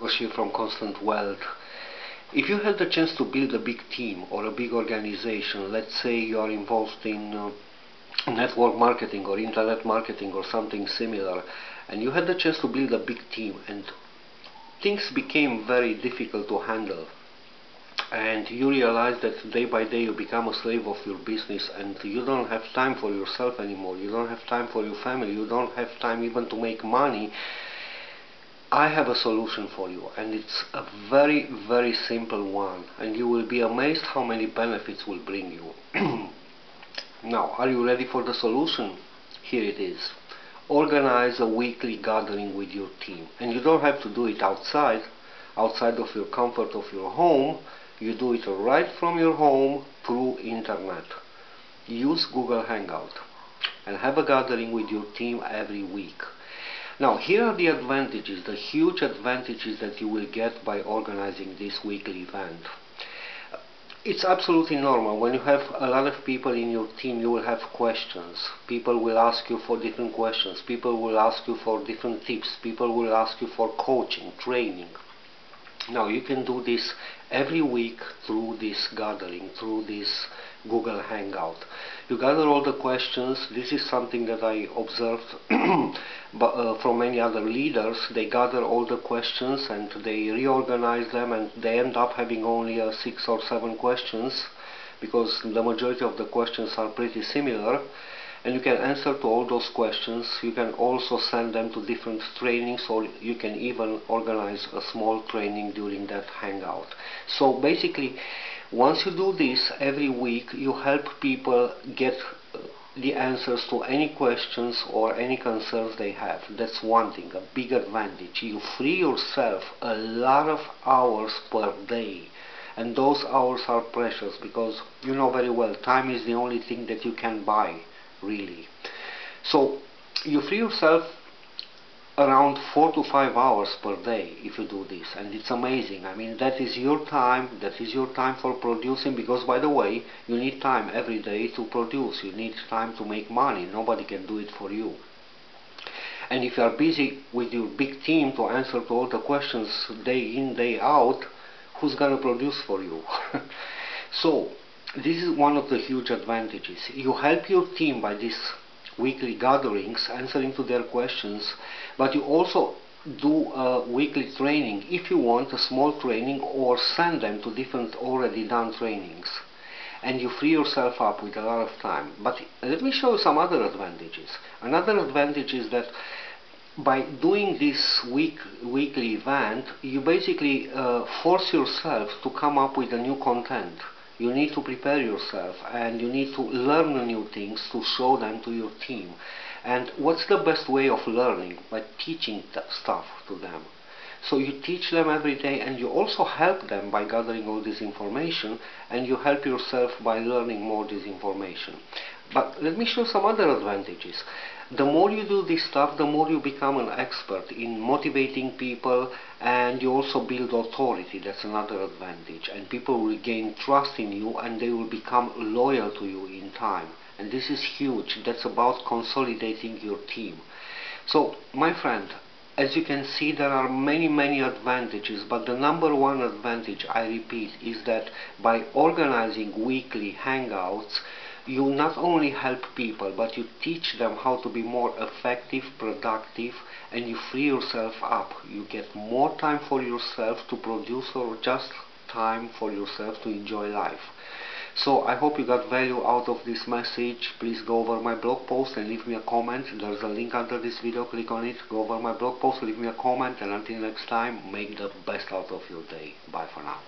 Dragos from Constant Wealth. If you had the chance to build a big team or a big organization, let's say you are involved in network marketing or internet marketing or something similar, and you had the chance to build a big team and things became very difficult to handle, and you realize that day by day you become a slave of your business and you don't have time for yourself anymore, you don't have time for your family, you don't have time even to make money, I have a solution for you, and it's a very, very simple one, and you will be amazed how many benefits will bring you. Now, are you ready for the solution? Here it is. Organize a weekly gathering with your team, and you don't have to do it outside of your comfort of your home. You do it right from your home through internet. Use Google Hangout and have a gathering with your team every week. Now, here are the advantages, the huge advantages that you will get by organizing this weekly event. It's absolutely normal. When you have a lot of people in your team, you will have questions. People will ask you for different questions. People will ask you for different tips. People will ask you for coaching, training. Now, you can do this every week through this gathering, through this Google Hangout. You gather all the questions. This is something that I observed from many other leaders. They gather all the questions and they reorganize them, and they end up having only 6 or 7 questions because the majority of the questions are pretty similar. And you can answer to all those questions. You can also send them to different trainings, or you can even organize a small training during that hangout. So basically, once you do this every week, you help people get the answers to any questions or any concerns they have. That's one thing, a big advantage. You free yourself a lot of hours per day. And those hours are precious because you know very well, time is the only thing that you can buy, really. So you free yourself around 4 to 5 hours per day if you do this, and it's amazing. I mean, that is your time for producing, because by the way, you need time every day to produce. You need time to make money. Nobody can do it for you. And if you are busy with your big team to answer to all the questions day in, day out, who's gonna produce for you? So this is one of the huge advantages. You help your team by these weekly gatherings, answering to their questions, but you also do a weekly training if you want, a small training, or send them to different already done trainings, and you free yourself up with a lot of time. But let me show you some other advantages. Another advantage is that by doing this weekly event, you basically force yourself to come up with a new content. You need to prepare yourself and you need to learn new things to show them to your team. And what's the best way of learning? By teaching that stuff to them. So you teach them every day, and you also help them by gathering all this information, and you help yourself by learning more this information. But let me show some other advantages. The more you do this stuff, the more you become an expert in motivating people, and you also build authority. That's another advantage. And people will gain trust in you, and they will become loyal to you in time. And this is huge. That's about consolidating your team. So, my friend, as you can see, there are many advantages, but the number one advantage, I repeat, is that by organizing weekly hangouts, you not only help people, but you teach them how to be more effective, productive, and you free yourself up. You get more time for yourself to produce, or just time for yourself to enjoy life. So I hope you got value out of this message. Please go over my blog post and leave me a comment. There's a link under this video. Click on it. Go over my blog post, leave me a comment, and until next time, make the best out of your day. Bye for now.